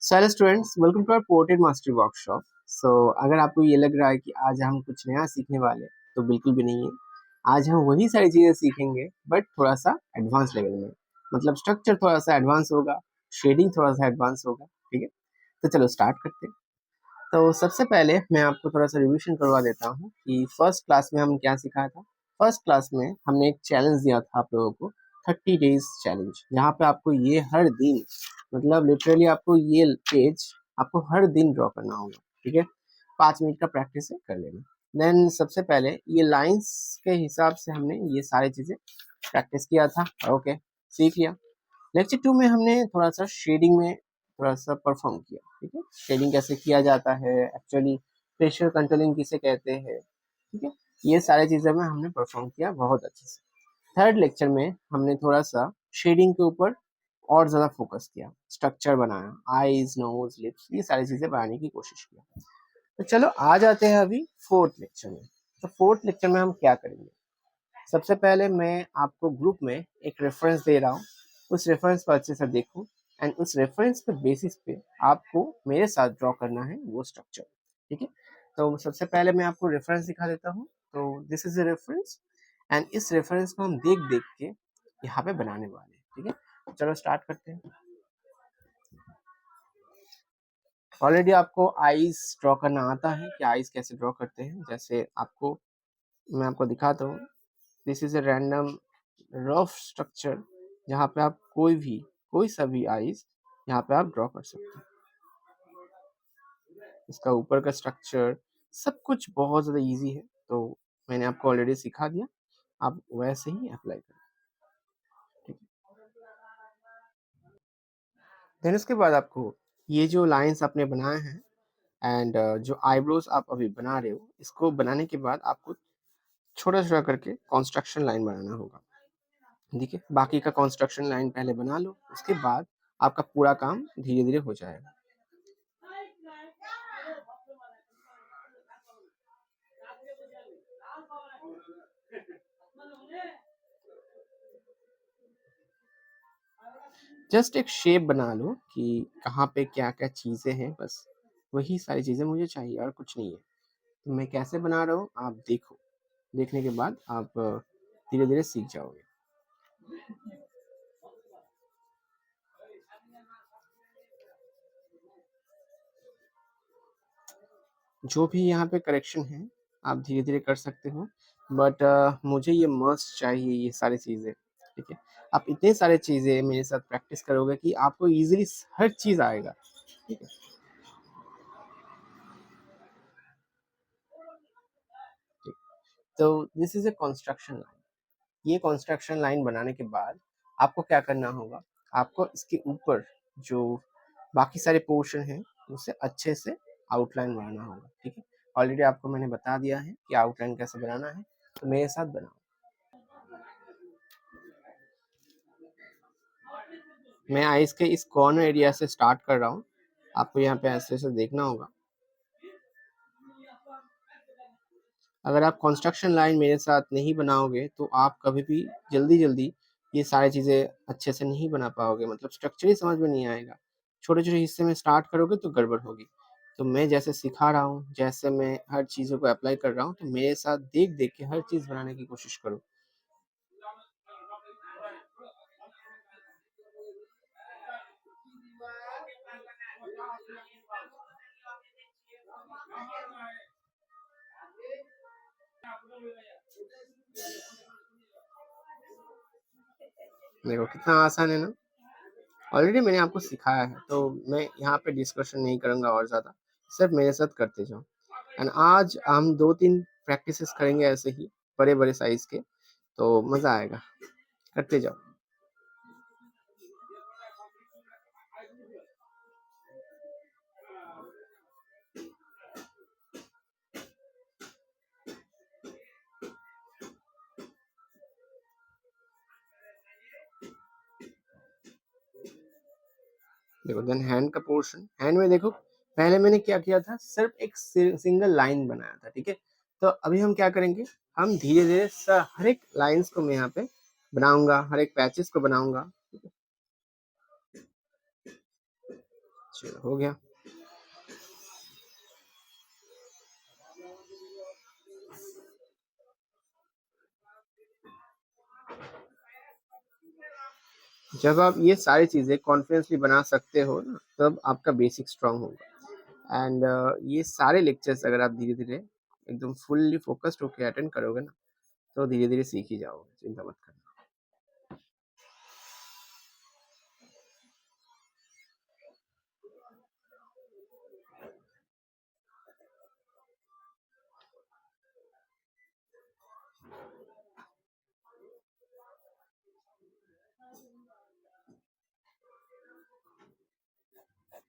So hello students, welcome to our portrait mastery workshop. अगर आपको ये लग रहा है कि आज हम कुछ नया सीखने वाले, तो बिल्कुल भी नहीं है। आज हम वही सारी चीज़ें सीखेंगे बट थोड़ा सा एडवांस लेवल में। मतलब स्ट्रक्चर थोड़ा सा एडवांस होगा, शेडिंग थोड़ा सा एडवांस होगा। ठीक है, तो चलो स्टार्ट करते हैं। तो सबसे पहले मैं आपको थोड़ा सा रिविजन करवा देता हूँ कि फर्स्ट क्लास में हम क्या सिखाया था। फर्स्ट क्लास में हमने एक चैलेंज दिया था आप लोगों को, 30 डेज चैलेंज, जहाँ पे आपको ये हर दिन, मतलब लिटरली आपको ये पेज आपको हर दिन ड्रॉ करना होगा। ठीक है, 5 मिनट का प्रैक्टिस है, कर लेना। देन सबसे पहले ये लाइंस के हिसाब से हमने ये सारी चीजें प्रैक्टिस किया था। ओके, सीख लिया। लेक्चर 2 में हमने थोड़ा सा शेडिंग में थोड़ा सा परफॉर्म किया। ठीक है, शेडिंग कैसे किया जाता है, एक्चुअली प्रेशर कंट्रोलिंग किसे कहते हैं। ठीक है, ये सारी चीजें में हमने परफॉर्म किया बहुत अच्छे से। थर्ड लेक्चर में हमने थोड़ा सा शेडिंग के ऊपर और ज्यादा फोकस किया, स्ट्रक्चर बनाया, आईज, नोज, लिप्स, ये सारी चीजें बनाने की कोशिश किया। तो चलो आ जाते हैं अभी फोर्थ लेक्चर में। तो फोर्थ लेक्चर में हम क्या करेंगे, सबसे पहले मैं आपको ग्रुप में एक रेफरेंस दे रहा हूँ, उस रेफरेंस को अच्छे से देखो एंड उस रेफरेंस के बेसिस पे आपको मेरे साथ ड्रॉ करना है वो स्ट्रक्चर। ठीक है, तो सबसे पहले मैं आपको रेफरेंस दिखा देता हूँ। तो this is a reference and इस रेफरेंस को हम देख देख के यहाँ पे बनाने वाले हैं। ठीक है, चलो स्टार्ट करते हैं। ऑलरेडी आपको आईज ड्रॉ करना आता है कि आईज कैसे ड्रॉ करते हैं। जैसे आपको मैं आपको दिखाता हूँ, this is a random rough structure जहाँ पे आप कोई सा भी आइज यहाँ पे आप ड्रॉ कर सकते हैं। इसका ऊपर का स्ट्रक्चर सब कुछ बहुत ज़्यादा इजी है, तो मैंने आपको ऑलरेडी सिखा दिया, आप वैसे ही अप्लाई करें। ठीक है, देन उसके बाद आपको ये जो लाइंस आपने बनाए हैं एंड जो आईब्रोज आप अभी बना रहे हो, इसको बनाने के बाद आपको छोटा छोटा करके कंस्ट्रक्शन लाइन बनाना होगा। ठीक है, बाकी का कंस्ट्रक्शन लाइन पहले बना लो, उसके बाद आपका पूरा काम धीरे धीरे हो जाएगा। जस्ट एक शेप बना लो कि कहाँ पे क्या क्या चीजें हैं, बस वही सारी चीजें मुझे चाहिए और कुछ नहीं है। तो मैं कैसे बना रहा हूँ आप देखो, देखने के बाद आप धीरे धीरे सीख जाओगे। जो भी यहाँ पे करेक्शन है आप धीरे धीरे कर सकते हो, बट मुझे ये मस्ट चाहिए ये सारी चीज़ें। ठीक है, आप इतने सारे चीज़ें मेरे साथ प्रैक्टिस करोगे कि आपको इजीली हर चीज़ आएगा। ठीक है, ठीक। तो this is a construction line. ये कंस्ट्रक्शन लाइन बनाने के बाद आपको क्या करना होगा, आपको इसके ऊपर जो बाकी सारे पोर्शन हैं उसे अच्छे से आउटलाइन बनाना होगा। ठीक है, ऑलरेडी आपको मैंने बता दिया है कि आउटलाइन कैसे बनाना है, तो मेरे साथ बनाओ। मैं आइस के इस कॉर्नर एरिया से स्टार्ट कर रहा हूँ, आपको यहाँ पे ऐसे ऐसे देखना होगा। अगर आप कंस्ट्रक्शन लाइन मेरे साथ नहीं बनाओगे तो आप कभी भी जल्दी जल्दी ये सारी चीज़ें अच्छे से नहीं बना पाओगे, मतलब स्ट्रक्चर ही समझ में नहीं आएगा। छोटे छोटे हिस्से में स्टार्ट करोगे तो गड़बड़ होगी। तो मैं जैसे सिखा रहा हूँ, जैसे मैं हर चीज़ों को अप्लाई कर रहा हूँ, तो मेरे साथ देख देख के हर चीज़ बनाने की कोशिश करो। देखो कितना आसान है ना, ऑलरेडी मैंने आपको सिखाया है, तो मैं यहाँ पे डिस्कशन नहीं करूँगा और ज़्यादा, सिर्फ मेरे साथ करते जाओ। एंड आज हम 2-3 प्रैक्टिसेस करेंगे ऐसे ही बड़े बड़े साइज के, तो मज़ा आएगा, करते जाओ। देखो देन हैंड का पोर्शन, हैंड में देखो पहले मैंने क्या किया था, सिर्फ एक सिंगल लाइन बनाया था। ठीक है, तो अभी हम क्या करेंगे, हम धीरे धीरे हर एक लाइंस को मैं यहाँ पे बनाऊंगा, हर एक पैचेस को बनाऊंगा। चलो हो गया। जब आप ये सारी चीज़ें कॉन्फिडेंसली बना सकते हो ना, तब आपका बेसिक स्ट्रांग होगा। एंड ये सारे लेक्चर्स अगर आप धीरे-धीरे एकदम फुल्ली फ़ोकस्ड होके अटेंड करोगे ना, तो धीरे-धीरे सीख ही जाओगे, चिंता मत करना।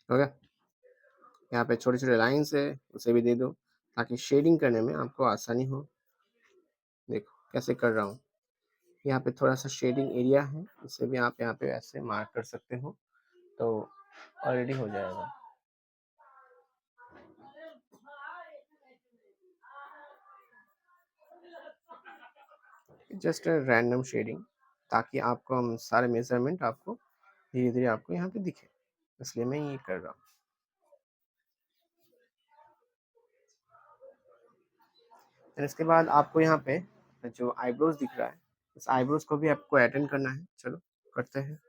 हो गया? यहाँ पे छोटे-छोटे लाइन्स है, उसे भी दे दो, ताकि शेडिंग करने में आपको आसानी हो। देखो कैसे कर रहा हूँ। यहाँ पे थोड़ा-सा शेडिंग एरिया है, उसे भी आप यहाँ पे ऐसे मार्क कर सकते हो, तो ऑलरेडी हो जाएगा। जस्ट रैंडम शेडिंग, ताकि आपको हम सारे मेजरमेंट आपको धीरे-धीरे आपको यहाँ पे दिखे, इसलिए मैं ये कर रहा हूँ। फिर इसके बाद आपको यहाँ पे जो आईब्रोज दिख रहा है, इस आईब्रोज को भी आपको अटेंड करना है। चलो करते हैं।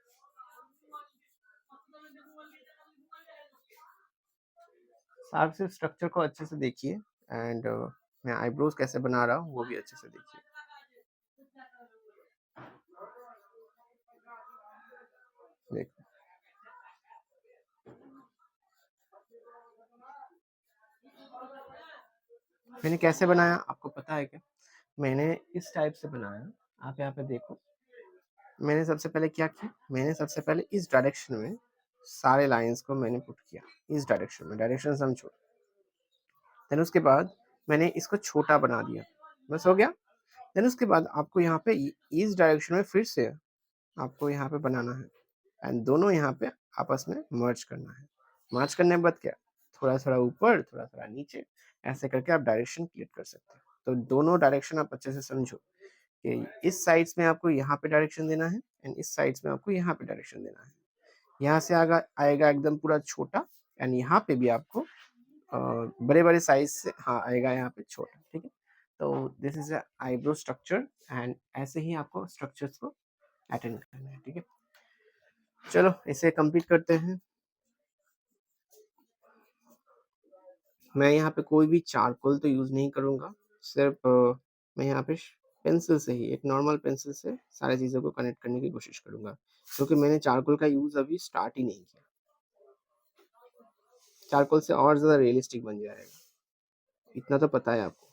आप सिर्फ स्ट्रक्चर को अच्छे से देखिए, एंड मैं आईब्रोज कैसे बना रहा हूँ वो भी अच्छे से देखिए। देखो मैंने कैसे बनाया, आपको पता है क्या? मैंने इस टाइप से बनाया। आप यहाँ पे देखो, मैंने सबसे पहले क्या किया, मैंने सबसे पहले इस डायरेक्शन में सारे लाइंस को मैंने पुट किया, इस डायरेक्शन में, डायरेक्शन समझो। देन उसके बाद मैंने इसको छोटा बना दिया, बस हो गया। देन उसके बाद आपको यहाँ पे इस डायरेक्शन में फिर से आपको यहाँ पे बनाना है, एंड दोनों यहाँ पे आपस में मर्ज करना है। मर्ज करने के बाद क्या, थोड़ा थोड़ा ऊपर, थोड़ा थोड़ा नीचे, ऐसे करके आप डायरेक्शन क्रिएट कर सकते हो। तो दोनों डायरेक्शन आप अच्छे से समझो कि इस साइड्स में आपको यहाँ पे डायरेक्शन देना है, एंड इस साइड्स में आपको यहाँ पे डायरेक्शन देना है। यहाँ से आएगा एकदम पूरा छोटा, एंड यहाँ पे भी आपको बड़े बड़े साइज से हाँ आएगा यहाँ पे छोटा, ठीक है। तो this is eyebrow structure, and ऐसे ही आपको स्ट्रक्चर्स को अटेंड करना है, ठीक है। चलो इसे कंप्लीट करते हैं। मैं यहाँ पे कोई भी चारकोल तो यूज नहीं करूंगा, सिर्फ मैं यहाँ पे पेंसिल से ही, एक नॉर्मल पेंसिल से सारी चीज़ों को कनेक्ट करने की कोशिश करूंगा, क्योंकि मैंने चारकोल का यूज अभी स्टार्ट ही नहीं किया। चारकोल से और ज़्यादा रियलिस्टिक बन जाएगा, इतना तो पता है आपको।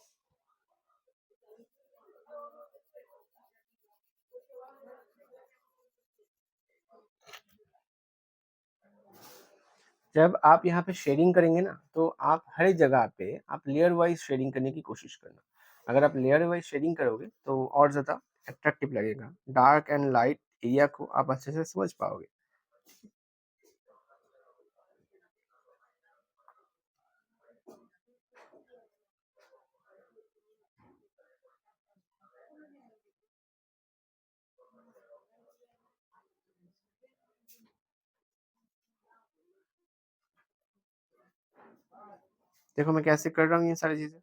जब आप यहाँ पे शेडिंग करेंगे ना, तो आप हर जगह पे आप लेयर वाइज शेडिंग करने की कोशिश करना। अगर आप लेयर वाइज शेडिंग करोगे तो और ज़्यादा अट्रैक्टिव लगेगा, डार्क एंड लाइट एरिया को आप अच्छे से समझ पाओगे। देखो मैं कैसे कर रहा हूँ ये सारी चीज़ें।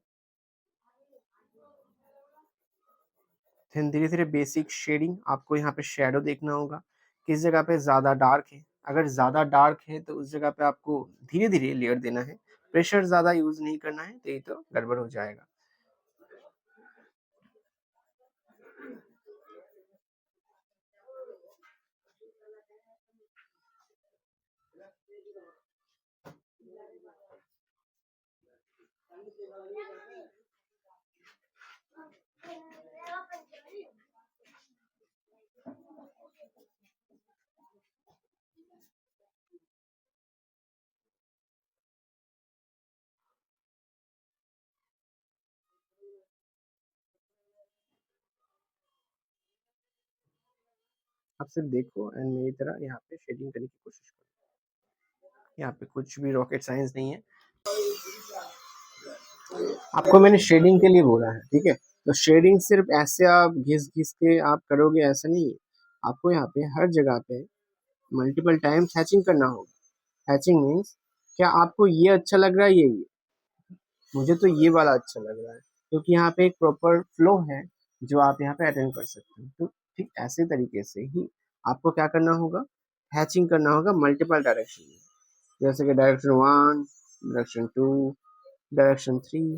फिर धीरे धीरे बेसिक शेडिंग, आपको यहाँ पे शेडो देखना होगा, किस जगह पे ज़्यादा डार्क है। अगर ज़्यादा डार्क है तो उस जगह पे आपको धीरे धीरे लेयर देना है, प्रेशर ज़्यादा यूज नहीं करना है, तो ये तो गड़बड़ हो जाएगा। आप सिर्फ देखो एंड मेरी तरह यहाँ पे शेडिंग करने की कोशिश करो। यहाँ पे कुछ भी रॉकेट साइंस नहीं है, आपको मैंने शेडिंग के लिए बोला है, ठीक है। तो शेडिंग सिर्फ ऐसे आप घिस घिस के आप करोगे ऐसा नहीं है, आपको यहाँ पे हर जगह पे मल्टीपल टाइम्स हैचिंग करना होगा। हैचिंग मीन्स क्या आपको ये अच्छा लग रहा है, ये मुझे तो ये वाला अच्छा लग रहा है, क्योंकि यहाँ पे एक प्रॉपर फ्लो है जो आप यहाँ पे अटेंड कर सकते हैं। तो ठीक ऐसे तरीके से ही आपको क्या करना होगा, हैचिंग करना होगा मल्टीपल डायरेक्शन में, जैसे कि direction 1, direction 2, direction 3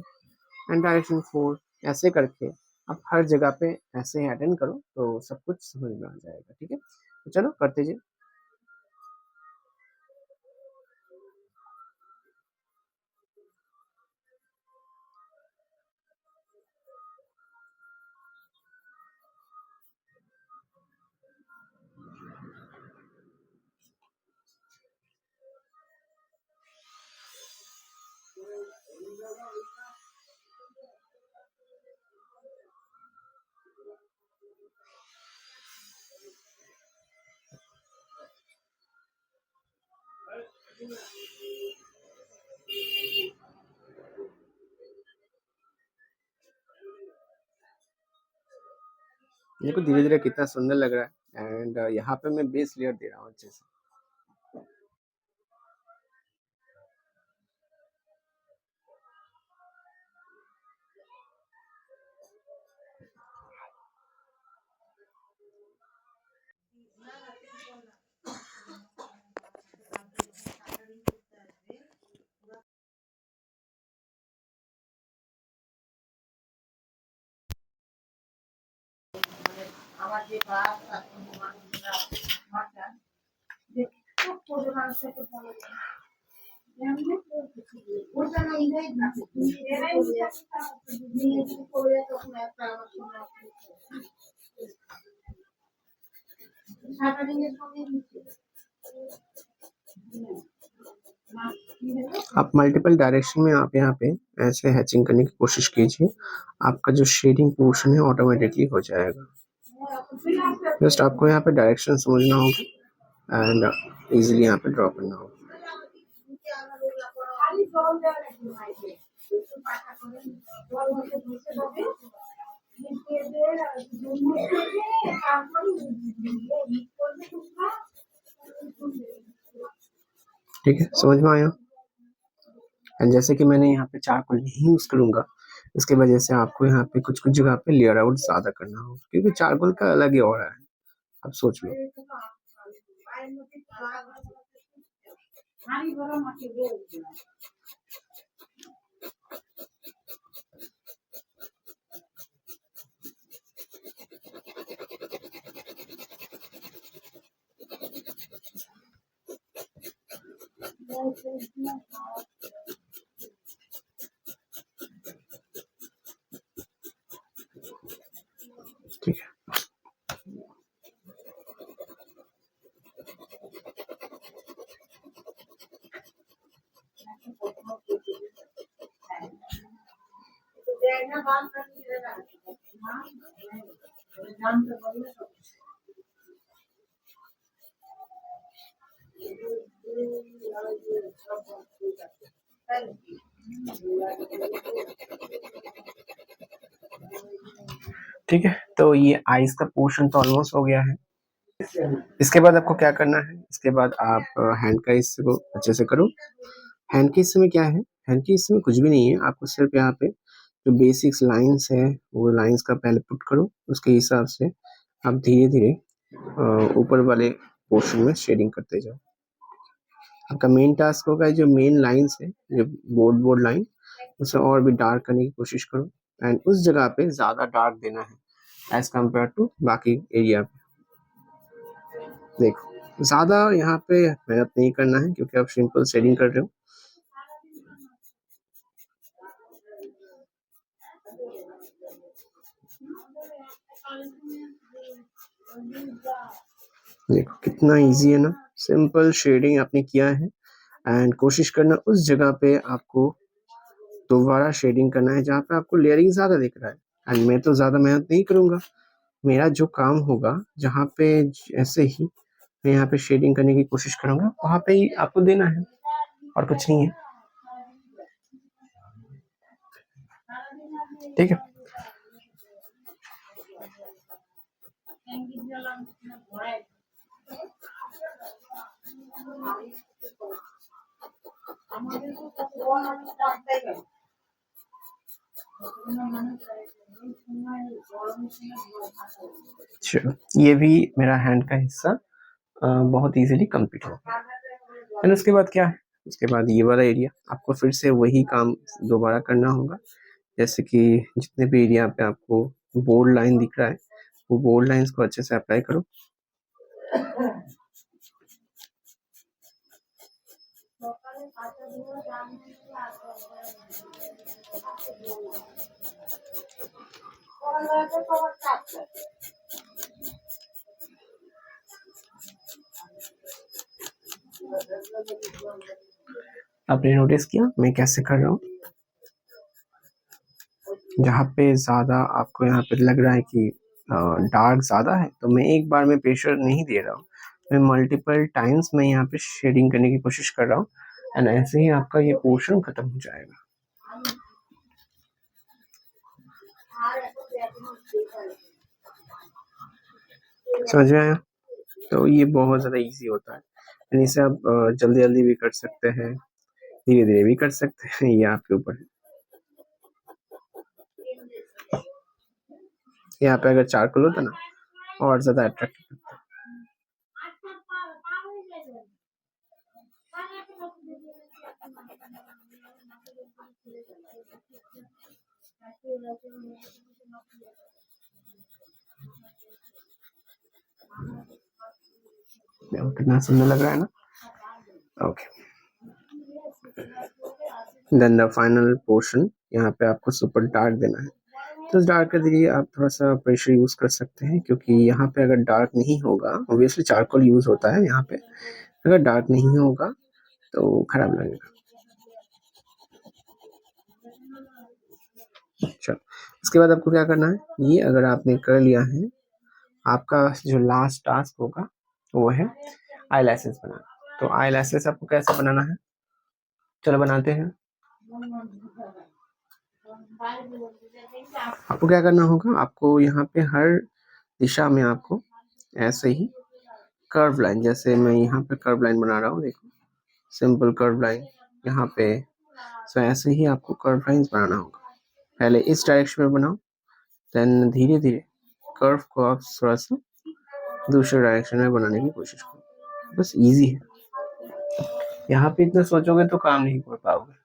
and direction 4, ऐसे करके आप हर जगह पे ऐसे ही अटेंड करो तो सब कुछ समझ में आ जाएगा। ठीक है, तो चलो करते जाइए। देखो धीरे धीरे कितना सुंदर लग रहा है, एंड यहाँ पे मैं बेस लेयर दे रहा हूँ अच्छे से। आप मल्टीपल डायरेक्शन में आप यहाँ पे ऐसे हैचिंग करने की कोशिश कीजिए, आपका जो शेडिंग पोर्शन है ऑटोमेटिकली हो जाएगा। जस्ट आपको यहाँ पे डायरेक्शन समझना होगा एंड इजीली यहाँ पे ड्रॉ करना होगा। ठीक है, समझ में आया। एंड जैसे कि मैंने यहाँ पे चारकोल नहीं यूज करूंगा, इसके वजह से आपको यहाँ पे कुछ कुछ जगह पे लेयर आउट ज्यादा करना होगा, क्योंकि चारकोल का अलग ही और है। अब सोच लो। ठीक है, ठीक है, तो ये आइस का पोर्शन तो ऑलमोस्ट हो गया है। इसके बाद आपको क्या करना है, इसके बाद आप हैंड का हिस्से को अच्छे से करो। हैंड के हिस्से में क्या है, हैंड के हिस्से में कुछ भी नहीं है, आपको सिर्फ यहाँ पे जो बेसिक्स लाइंस है वो लाइंस का पहले पुट करो, उसके हिसाब से आप धीरे धीरे ऊपर वाले पोर्शन में शेडिंग करते जाओ। आपका मेन टास्क होगा जो मेन लाइंस है, जो बोर्ड लाइन, उसे और भी डार्क करने की कोशिश करो एंड उस जगह पे ज्यादा डार्क देना है एज कम्पेयर टू बाकी एरिया पे। देखो ज्यादा यहाँ पे मेहनत नहीं करना है क्योंकि आप सिंपल शेडिंग कर रहे हो। देखो कितना इजी है ना, सिंपल शेडिंग आपने किया है एंड कोशिश करना उस जगह पे आपको दोबारा शेडिंग करना है जहाँ पे आपको लेयरिंग ज्यादा दिख रहा है। एंड मैं तो ज्यादा मेहनत नहीं करूंगा, मेरा जो काम होगा जहाँ पे ऐसे ही मैं यहाँ पे शेडिंग करने की कोशिश करूंगा वहां पे ही आपको देना है और कुछ नहीं है। ठीक है, चलो, ये भी मेरा हैंड का हिस्सा बहुत इजीली कंप्लीट हो गया। एंड उसके बाद क्या है, उसके बाद ये वाला एरिया आपको फिर से वही काम दोबारा करना होगा। जैसे कि जितने भी एरिया पे आपको बोल्ड लाइन दिख रहा है, वो बोल्ड लाइंस को अच्छे से अप्लाई करो। आपने नोटिस किया मैं कैसे कर रहा हूँ? जहाँ पे ज्यादा आपको यहाँ पे लग रहा है कि डार्क ज्यादा है, तो मैं एक बार में प्रेशर नहीं दे रहा हूँ, मैं मल्टीपल टाइम्स मैं यहाँ पे शेडिंग करने की कोशिश कर रहा हूँ। एंड ऐसे ही आपका ये पोर्शन खत्म हो जाएगा। समझ में आया? तो ये बहुत ज्यादा इजी होता है। एंड इसे आप जल्दी जल्दी भी कर सकते हैं, धीरे धीरे भी कर सकते हैं, ये आपके ऊपर है। यहाँ पे अगर चारकोल होता ना और ज्यादा अट्रैक्टिव लगता। कितना सुंदर लग रहा है ना? Okay, then the final portion, यहाँ पे आपको सुपर डार्क देना है। तो इस डार्क के लिए आप थोड़ा सा प्रेशर यूज कर सकते हैं, क्योंकि यहाँ पे अगर डार्क नहीं होगा, ऑब्वियसली चारकोल यूज होता है यहाँ पे, अगर डार्क नहीं होगा तो खराब लगेगा। चलो, इसके बाद आपको क्या करना है, ये अगर आपने कर लिया है, आपका जो लास्ट टास्क होगा वो है आई लैसेस बनाना। तो आई लैसेस आपको कैसे बनाना है, चलो बनाते हैं। आपको क्या करना होगा, आपको यहाँ पे हर दिशा में आपको ऐसे ही कर्व लाइन, जैसे मैं यहाँ पे कर्व लाइन बना रहा हूँ, देखो सिंपल कर्व लाइन यहाँ पे। सो ऐसे ही आपको कर्व लाइंस बनाना होगा। पहले इस डायरेक्शन में बनाओ, देन धीरे धीरे कर्व को आप थोड़ा सा दूसरे डायरेक्शन में बनाने की कोशिश करो। बस इजी है, यहाँ पे इतना सोचोगे तो काम नहीं कर पाओगे।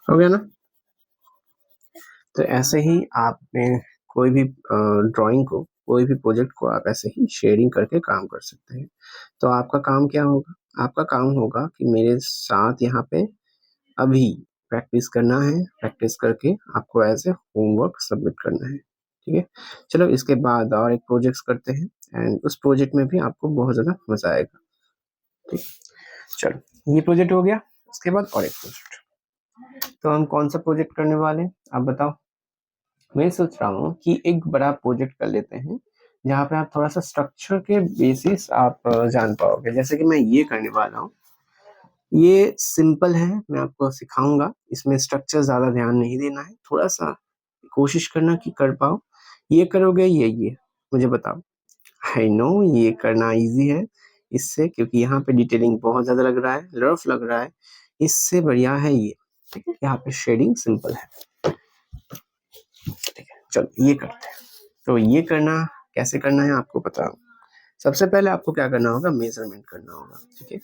हो गया ना? तो ऐसे ही आपने कोई भी ड्राइंग को, कोई भी प्रोजेक्ट को आप ऐसे ही शेयरिंग करके काम कर सकते हैं। तो आपका काम क्या होगा, आपका काम होगा कि मेरे साथ यहाँ पे अभी प्रैक्टिस करना है, प्रैक्टिस करके आपको ऐसे होमवर्क सबमिट करना है। ठीक है, चलो इसके बाद और एक प्रोजेक्ट्स करते हैं, एंड उस प्रोजेक्ट में भी आपको बहुत ज़्यादा मजा आएगा। ठीक, चलो ये प्रोजेक्ट हो गया, उसके बाद और एक प्रोजेक्ट। तो हम कौन सा प्रोजेक्ट करने वाले आप बताओ? मैं सोच रहा हूँ कि एक बड़ा प्रोजेक्ट कर लेते हैं, जहाँ पे आप थोड़ा सा स्ट्रक्चर के बेसिस आप जान पाओगे। जैसे कि मैं ये करने वाला हूँ, ये सिंपल है, मैं आपको सिखाऊंगा, इसमें स्ट्रक्चर ज्यादा ध्यान नहीं देना है, थोड़ा सा कोशिश करना कि कर पाओ। ये करोगे, ये मुझे बताओ। आई नो ये करना इजी है इससे, क्योंकि यहाँ पे डिटेलिंग बहुत ज्यादा लग रहा है, रफ लग रहा है, इससे बढ़िया है ये। ठीक है, यहाँ पे शेडिंग सिंपल है। ठीक है, चलो ये करते हैं। तो ये करना कैसे करना है आपको पता हो। सबसे पहले आपको क्या करना होगा, मेजरमेंट करना होगा। ठीक है,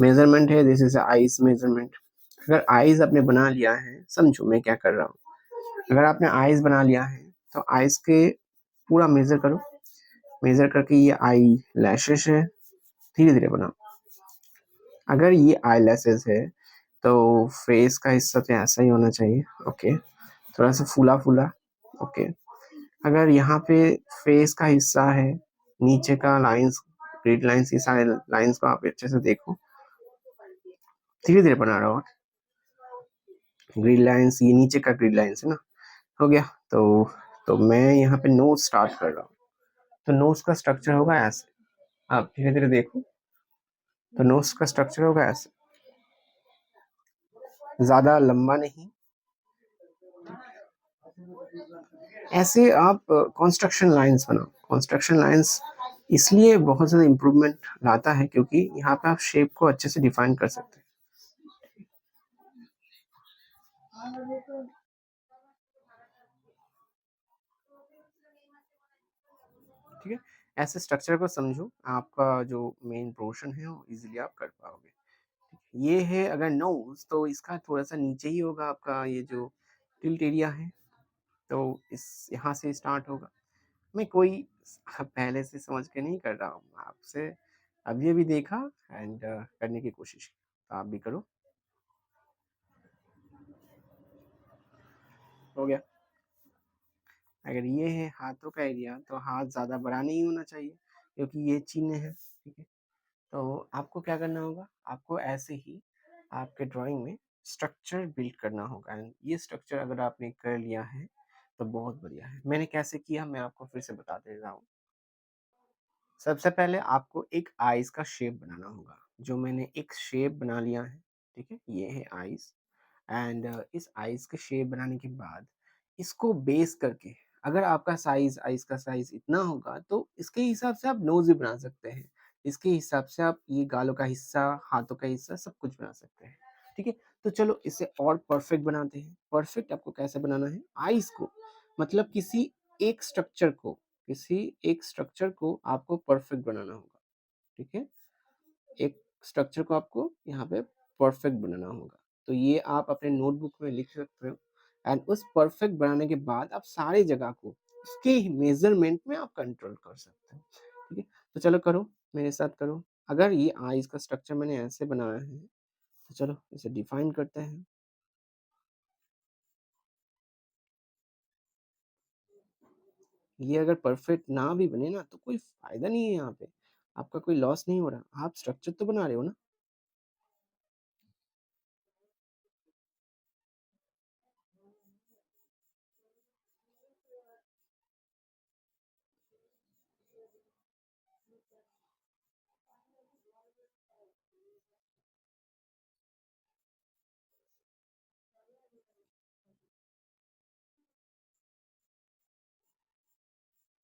मेजरमेंट है, दिस इज आइज मेजरमेंट। अगर आइज आपने बना लिया है, समझो मैं क्या कर रहा हूँ, अगर आपने आइज बना लिया है तो आइज के पूरा मेजर करो, मेजर करके ये आई लैशेस है, धीरे धीरे बनाओ। अगर ये आई लैशेस है तो फेस का हिस्सा तो ऐसा ही होना चाहिए। ओके, थोड़ा सा फूला फूला। ओके, अगर यहाँ पे फेस का हिस्सा है, नीचे का लाइंस, ग्रिड लाइंस, ये सारे लाइंस को आप अच्छे से देखो। धीरे धीरे बना रहा हूँ। ग्रिड लाइंस, ये नीचे का ग्रिड लाइंस है ना, हो गया। तो मैं यहाँ पे नोज स्टार्ट कर रहा हूँ। तो नोज का स्ट्रक्चर होगा ऐसे, आप धीरे धीरे देखो। तो नोज का स्ट्रक्चर होगा ऐसे, ज्यादा लंबा नहीं, ऐसे आप कंस्ट्रक्शन लाइंस बनाओ। कंस्ट्रक्शन लाइंस इसलिए बहुत ज़्यादा इम्प्रूवमेंट लाता है क्योंकि यहाँ पे आप शेप को अच्छे से डिफाइन कर सकते हैं। ठीक है, ऐसे स्ट्रक्चर को समझो, आपका जो मेन पोर्शन है वो इजीली आप कर पाओगे। ये है अगर नोज, तो इसका थोड़ा सा नीचे ही होगा आपका ये जो टिल्ट एरिया है, तो इस यहाँ से स्टार्ट होगा। मैं कोई पहले से समझ के नहीं कर रहा हूँ, आपसे अभी अभी देखा एंड करने की कोशिश की, तो आप भी करो। हो गया। अगर ये है हाथों का एरिया, तो हाथ ज़्यादा बड़ा नहीं होना चाहिए क्योंकि ये चिन्ह है। ठीक है, तो आपको क्या करना होगा, आपको ऐसे ही आपके ड्राइंग में स्ट्रक्चर बिल्ड करना होगा। एंड ये स्ट्रक्चर अगर आपने कर लिया है तो बहुत बढ़िया है। मैंने कैसे किया मैं आपको फिर से बता दे रहा हूँ। सबसे पहले आपको एक आइज का शेप बनाना होगा, जो मैंने एक शेप बना लिया है। ठीक है, ये है आइज। एंड इस आइज के शेप बनाने के बाद इसको बेस करके, अगर आपका साइज आइज का साइज इतना होगा तो इसके हिसाब से आप नोज भी बना सकते हैं। इसके हिसाब से आप ये गालों का हिस्सा, हाथों का हिस्सा सब कुछ बना सकते हैं। ठीक है, तो चलो इसे और परफेक्ट बनाते हैं। परफेक्ट आपको कैसे बनाना है, आइज को मतलब एक स्ट्रक्चर को किसी एक स्ट्रक्चर को आपको परफेक्ट बनाना होगा। ठीक है, एक स्ट्रक्चर को आपको यहाँ पे परफेक्ट बनाना होगा। तो ये आप अपने नोटबुक में लिख सकते हो। एंड उस परफेक्ट बनाने के बाद आप सारे जगह को उसके मेजरमेंट में आप कंट्रोल कर सकते हो। ठीक है, तो चलो करो, मेरे साथ करो। अगर ये आइज का स्ट्रक्चर मैंने ऐसे बनाया है, तो चलो इसे डिफाइन करते हैं। ये अगर परफेक्ट ना भी बने ना तो कोई फायदा नहीं है, यहाँ पे आपका कोई लॉस नहीं हो रहा, आप स्ट्रक्चर तो बना रहे हो ना।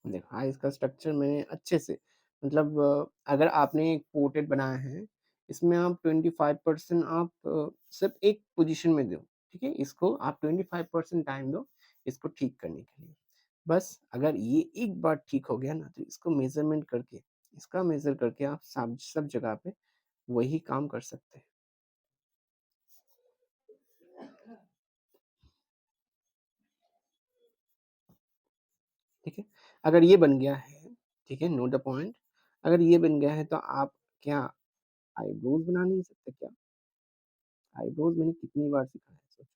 देखो, हाँ, इसका स्ट्रक्चर मैंने अच्छे से, मतलब अगर आपने एक पोर्ट्रेट बनाया है, इसमें आप 25% आप सिर्फ एक पोजीशन में दो। ठीक है, इसको आप 25% टाइम दो इसको ठीक करने के लिए। बस अगर ये एक बार ठीक हो गया ना, तो इसको मेजरमेंट करके, इसका मेजर करके आप सब सब जगह पे वही काम कर सकते हैं। ठीक है, अगर ये बन गया है, ठीक है, नोट द पॉइंट। अगर ये बन गया है तो आप क्या आईब्रोज बना नहीं सकते क्या? आईब्रोज मैंने कितनी बार सिखाया है, सोचो।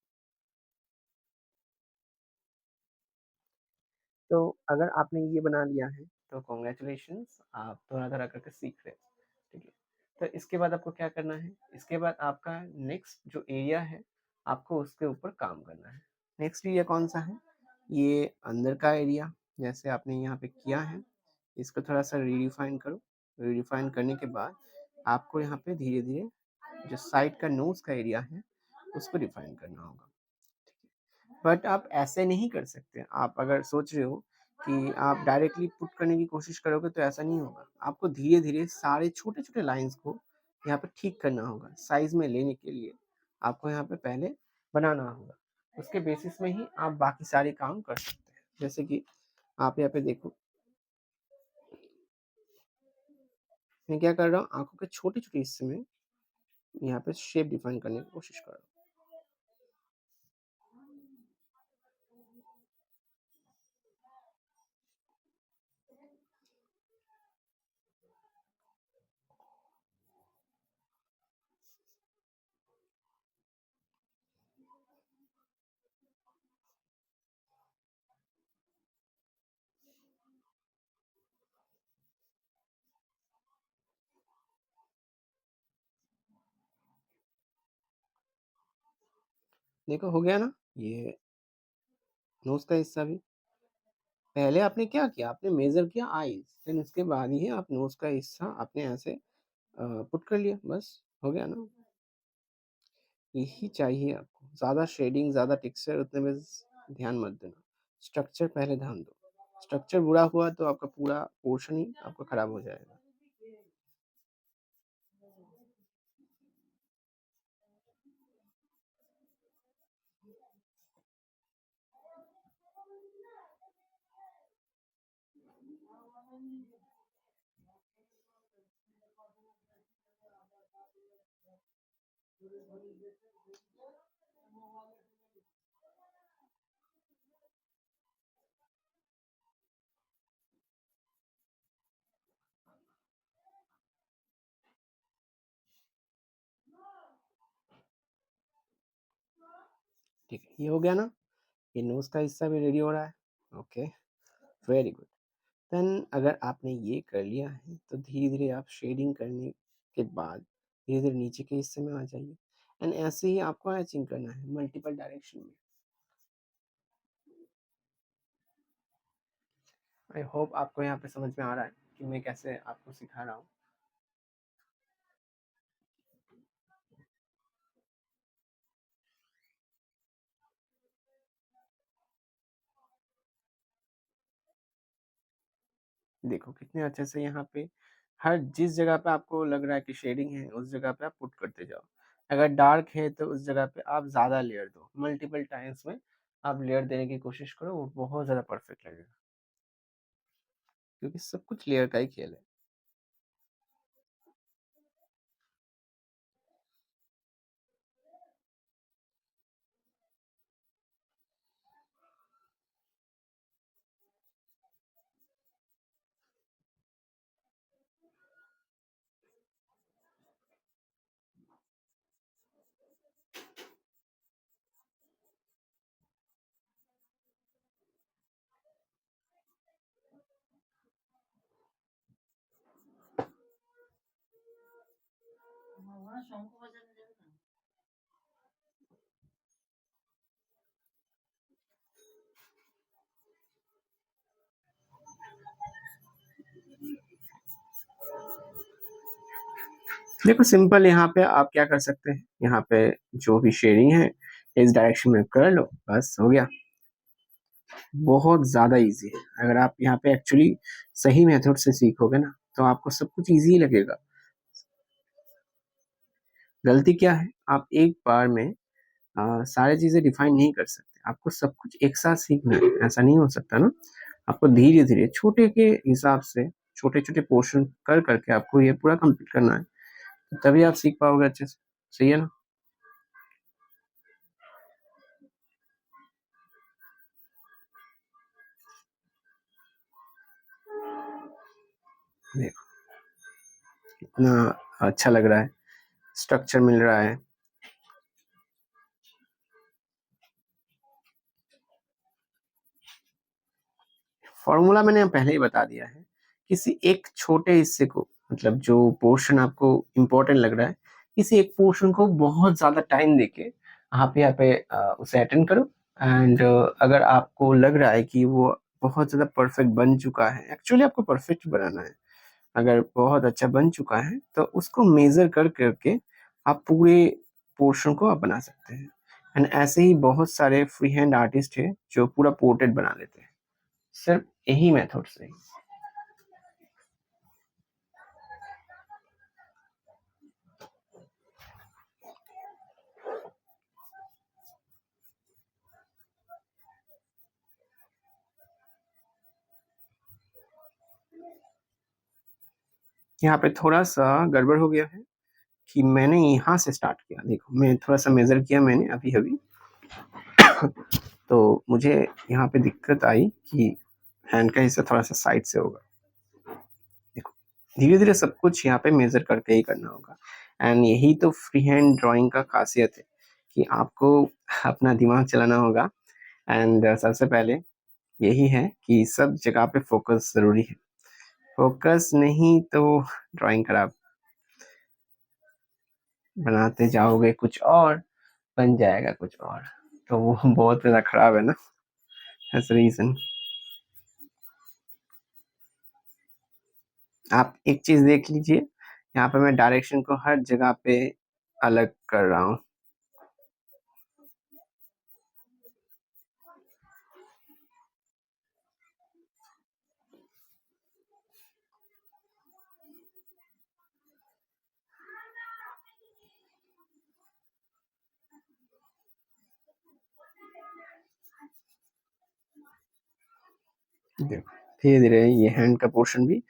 तो अगर आपने ये बना लिया है तो कॉन्ग्रेचुलेशंस, आप थोड़ा-थोड़ा करके सीख रहे हो। ठीक है, तो इसके बाद आपको क्या करना है, इसके बाद आपका नेक्स्ट जो एरिया है, आपको उसके ऊपर काम करना है। नेक्स्ट एरिया कौन-सा है? ये अंदर का एरिया, जैसे आपने यहाँ पे किया है, इसको थोड़ा-सा रीडिफाइन करो। रीडिफाइन करने के बाद आपको यहाँ पे धीरे-धीरे जो साइड का नोज़ का एरिया है, उसको डिफाइन करना होगा। बट आप ऐसे नहीं कर सकते। आप अगर सोच रहे हो कि आप डायरेक्टली पुट करने की कोशिश करोगे तो ऐसा नहीं होगा। आपको धीरे-धीरे सारे छोटे-छोटे लाइन्स को यहाँ पे ठीक करना होगा। साइज़ में लेने के लिए आपको यहाँ पे पहले बनाना होगा। उसके बेसिस में ही आप बाकी सारे काम कर सकते हैं। जैसे कि आप यहाँ पे देखो, मैं क्या कर रहा हूँ, आँखों के छोटे-छोटे हिस्से में यहाँ पे शेप डिफाइन करने की कोशिश कर रहा हूँ। देखो हो गया ना ये नोज का हिस्सा भी। पहले आपने क्या किया, आपने मेजर किया आईज, देन उसके बाद ही आप नोज का हिस्सा आपने ऐसे पुट कर लिया, बस हो गया ना। यही चाहिए आपको, ज़्यादा शेडिंग ज़्यादा टेक्सचर उतने में ध्यान मत देना, स्ट्रक्चर पहले ध्यान दो। स्ट्रक्चर बुरा हुआ तो आपका पूरा पोर्शन ही आपका खराब हो जाएगा। ठीक है, ये हो गया ना, ये नोज का हिस्सा भी रेडी हो रहा है। Okay, very good. देन अगर आपने ये कर लिया है तो धीरे धीरे आप शेडिंग करने के बाद धीरे धीरे नीचे के हिस्से में आ जाइए, एंड ऐसे ही आपको एचिंग करना है मल्टीपल डायरेक्शन में। आई होप आपको यहाँ पे समझ में आ रहा है कि मैं कैसे आपको सिखा रहा हूँ। देखो कितने अच्छे से यहाँ पे हर जिस जगह पे आपको लग रहा है कि शेडिंग है उस जगह पे आप पुट करते जाओ। अगर डार्क है तो उस जगह पे आप ज़्यादा लेयर दो, मल्टीपल टाइम्स में आप लेयर देने की कोशिश करो, वो बहुत ज़्यादा परफेक्ट लगेगा, क्योंकि सब कुछ लेयर का ही खेल है। देखो सिंपल, यहाँ पे आप क्या कर सकते हैं, यहाँ पे जो भी शेडिंग है इस डायरेक्शन में कर लो, बस हो गया। बहुत ज़्यादा इजी है, अगर आप यहाँ पे एक्चुअली सही मेथड से सीखोगे ना तो आपको सब कुछ इजी लगेगा। गलती क्या है, आप एक बार में सारी चीज़ें डिफाइन नहीं कर सकते, आपको सब कुछ एक साथ सीखना है, ऐसा नहीं हो सकता ना। आपको धीरे धीरे छोटे के हिसाब से छोटे छोटे पोर्शन कर करके आपको ये पूरा कंप्लीट करना है, तभी आप सीख पाओगे अच्छे से। सही है ना। देखो कितना अच्छा लग रहा है, स्ट्रक्चर मिल रहा है। फॉर्मूला मैंने पहले ही बता दिया है, किसी एक छोटे हिस्से को, मतलब जो पोर्शन आपको इम्पोर्टेंट लग रहा है, किसी एक पोर्शन को बहुत ज़्यादा टाइम देके आप यहाँ पे उसे अटेंड करो, एंड अगर आपको लग रहा है कि वो बहुत ज़्यादा परफेक्ट बन चुका है, एक्चुअली आपको परफेक्ट बनाना है, अगर बहुत अच्छा बन चुका है तो उसको मेज़र कर करके आप पूरे पोर्शन को आप बना सकते हैं। एंड ऐसे ही बहुत सारे फ्री हैंड आर्टिस्ट हैं जो पूरा पोर्ट्रेट बना लेते हैं, सिर्फ यही मेथड से। यहाँ पे थोड़ा-सा गड़बड़ हो गया है कि मैंने यहाँ से स्टार्ट किया। देखो मैं थोड़ा-सा मेज़र किया मैंने अभी-अभी तो मुझे यहाँ पे दिक्कत आई कि हैंड का हिस्सा थोड़ा-सा साइड से होगा। देखो, धीरे-धीरे सब कुछ यहाँ पे मेज़र करके ही करना होगा, एंड यही तो फ्री हैंड ड्राइंग का ख़ासियत है कि आपको अपना दिमाग चलाना होगा, एंड सबसे पहले यही है कि सब जगह पे फ़ोकस ज़रूरी है। फ़ोकस नहीं तो ड्राइंग खराब, बनाते जाओगे कुछ और बन जाएगा कुछ और। तो वो बहुत ज़्यादा खराब है ना, दैट्स रीज़न। आप एक चीज़ देख लीजिए, यहाँ पे मैं डायरेक्शन को हर जगह पे अलग कर रहा हूँ। देखो धीरे धीरे ये हैंड का पोर्शन भी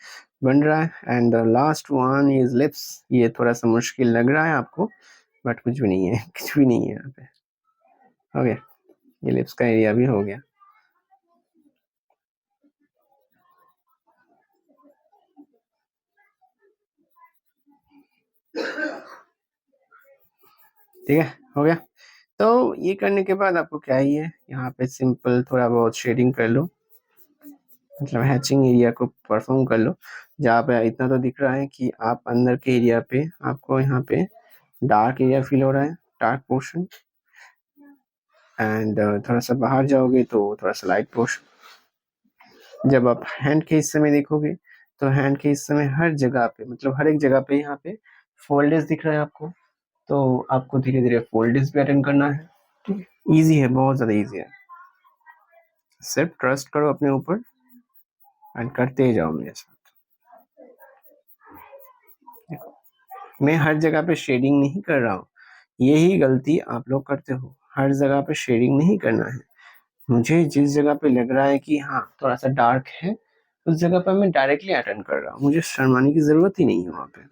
बन रहा है। And last one is lips. ये थोड़ा सा मुश्किल लग रहा है आपको, बट कुछ भी नहीं है, कुछ भी नहीं है यहाँ पे। हो गया, ये लिप्स का एरिया भी हो गया। ठीक है, हो गया। तो ये करने के बाद आपको क्या ही है, यहाँ पे सिंपल थोड़ा बहुत शेडिंग कर लो, मतलब हैचिंग एरिया को परफॉर्म कर लो। जहाँ पे इतना तो दिख रहा है कि आप अंदर के एरिया पे, आपको यहाँ पे डार्क एरिया फील हो रहा है, डार्क पोर्शन। एंड थोड़ा सा बाहर जाओगे तो थोड़ा सा लाइट पोर्शन। जब आप हैंड के हिस्से में देखोगे तो हैंड के हिस्से में हर जगह पे, मतलब हर एक जगह पे यहाँ पे फोल्डेस दिख रहा है आपको। तो आपको धीरे धीरे फोल्डेस भी अटेंड करना है। ठीक है, ईजी है, बहुत ज़्यादा ईजी है। सिर्फ ट्रस्ट करो अपने ऊपर एंड करते ही जाओ मेरे साथ। मैं हर जगह पे शेडिंग नहीं कर रहा हूँ, यही गलती आप लोग करते हो, हर जगह पे शेडिंग नहीं करना है। मुझे जिस जगह पे लग रहा है कि हाँ थोड़ा सा डार्क है, उस जगह पर मैं डायरेक्टली अटेंड कर रहा हूँ, मुझे शर्माने की जरूरत ही नहीं है वहाँ पे।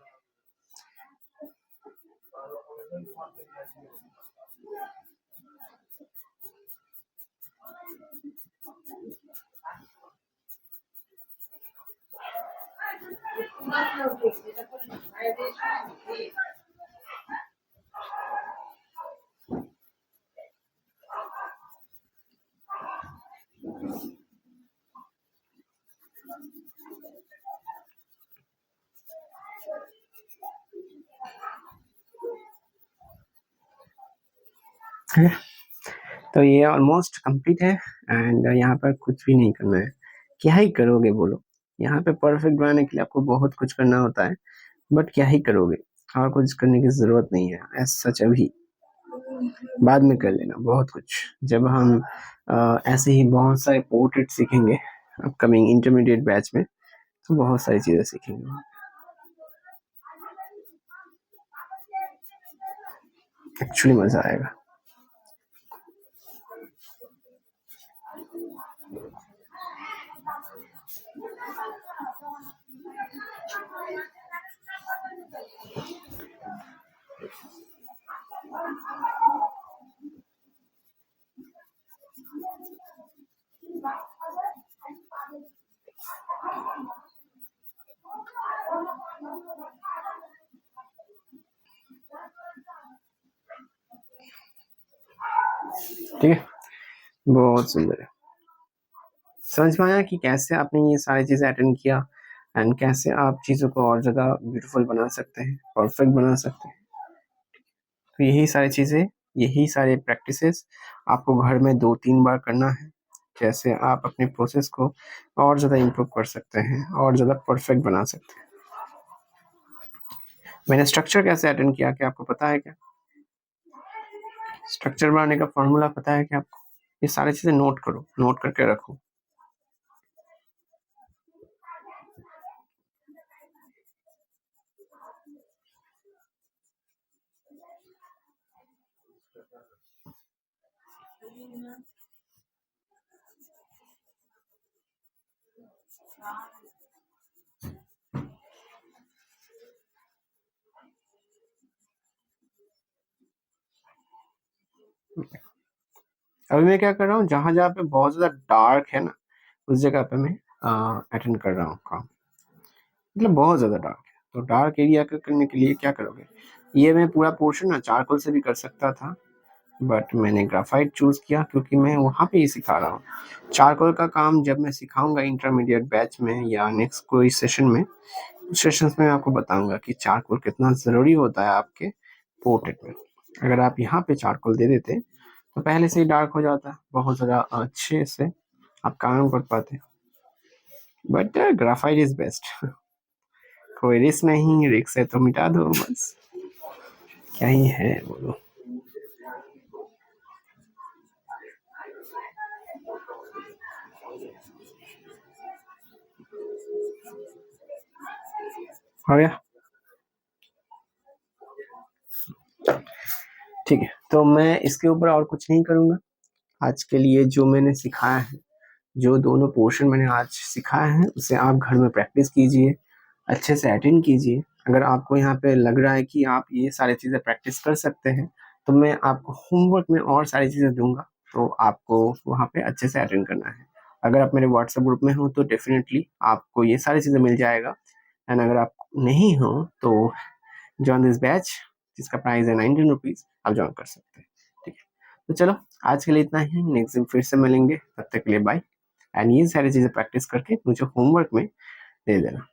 तो ये ऑलमोस्ट कंप्लीट है। एंड यहाँ पर कुछ भी नहीं करना है, क्या ही करोगे बोलो। यहाँ पे परफेक्ट बनाने के लिए आपको बहुत कुछ करना होता है, बट क्या ही करोगे, और कुछ करने की जरूरत नहीं है एज सच। अभी बाद में कर लेना बहुत कुछ, जब हम ऐसे ही बहुत सारे पोर्ट्रेट सीखेंगे अपकमिंग इंटरमीडिएट बैच में, तो बहुत सारी चीजें सीखेंगे। एक्चुअली मजा आएगा। ठीक है, बहुत सुंदर है। समझ में आया कि कैसे आपने ये सारी चीजें अटेंड किया एंड कैसे आप चीजों को और ज्यादा ब्यूटीफुल बना सकते हैं, परफेक्ट बना सकते हैं। तो यही सारी चीजें, यही सारे प्रैक्टिसेस आपको घर में 2-3 बार करना है, जैसे आप अपने प्रोसेस को और ज्यादा इम्प्रूव कर सकते हैं और ज्यादा परफेक्ट बना सकते हैं। मैंने स्ट्रक्चर कैसे अटेंड किया, क्या आपको पता है क्या? स्ट्रक्चर बनाने का फॉर्मूला पता है क्या आपको? ये सारी चीजें नोट करो, नोट करके रखो। अभी मैं क्या कर रहा हूँ, जहां जहां पे बहुत ज्यादा डार्क है ना, उस जगह पे मैं अटेंड कर रहा हूँ काम। मतलब बहुत ज्यादा डार्क है, तो डार्क एरिया का करने के लिए क्या करोगे, ये मैं पूरा पोर्शन ना चारकोल से भी कर सकता था, बट मैंने ग्राफाइट चूज किया क्योंकि मैं वहां पे ही सिखा रहा हूँ। चारकोल का काम जब मैं सिखाऊंगा इंटरमीडिएट बैच में या नेक्स्ट कोई सेशन में, सेशंस में आपको बताऊंगा कि चारकोल कितना जरूरी होता है आपके पोर्ट्रेट में। अगर आप यहाँ पे चारकोल दे देते तो पहले से ही डार्क हो जाता, बहुत ज़्यादा अच्छे से आप काम कर पाते। But graphite is best. कोई रिस्क नहीं, रिस्क है तो मिटा दो बस, क्या ही है बोलो। हो गया, ठीक है। तो मैं इसके ऊपर और कुछ नहीं करूँगा आज के लिए। जो मैंने सिखाया है, जो दोनों पोर्शन मैंने आज सिखाया है, उसे आप घर में प्रैक्टिस कीजिए, अच्छे से अटेंड कीजिए। अगर आपको यहाँ पे लग रहा है कि आप ये सारी चीज़ें प्रैक्टिस कर सकते हैं, तो मैं आपको होमवर्क में और सारी चीज़ें दूंगा, तो आपको वहाँ पे अच्छे से अटेंड करना है। अगर आप मेरे व्हाट्सएप ग्रुप में हो तो डेफिनेटली आपको ये सारी चीज़ें मिल जाएगा। एंड अगर आप नहीं हो तो जॉइन दिस बैच, जिसका प्राइस है 19 रुपीज़, आप ज्वाइन कर सकते हैं। ठीक है, तो चलो आज के लिए इतना ही। नेक्स्ट दिन फिर से मिलेंगे, तब तक के लिए बाय। एंड ये सारी चीज़ें प्रैक्टिस करके मुझे होमवर्क में दे देना।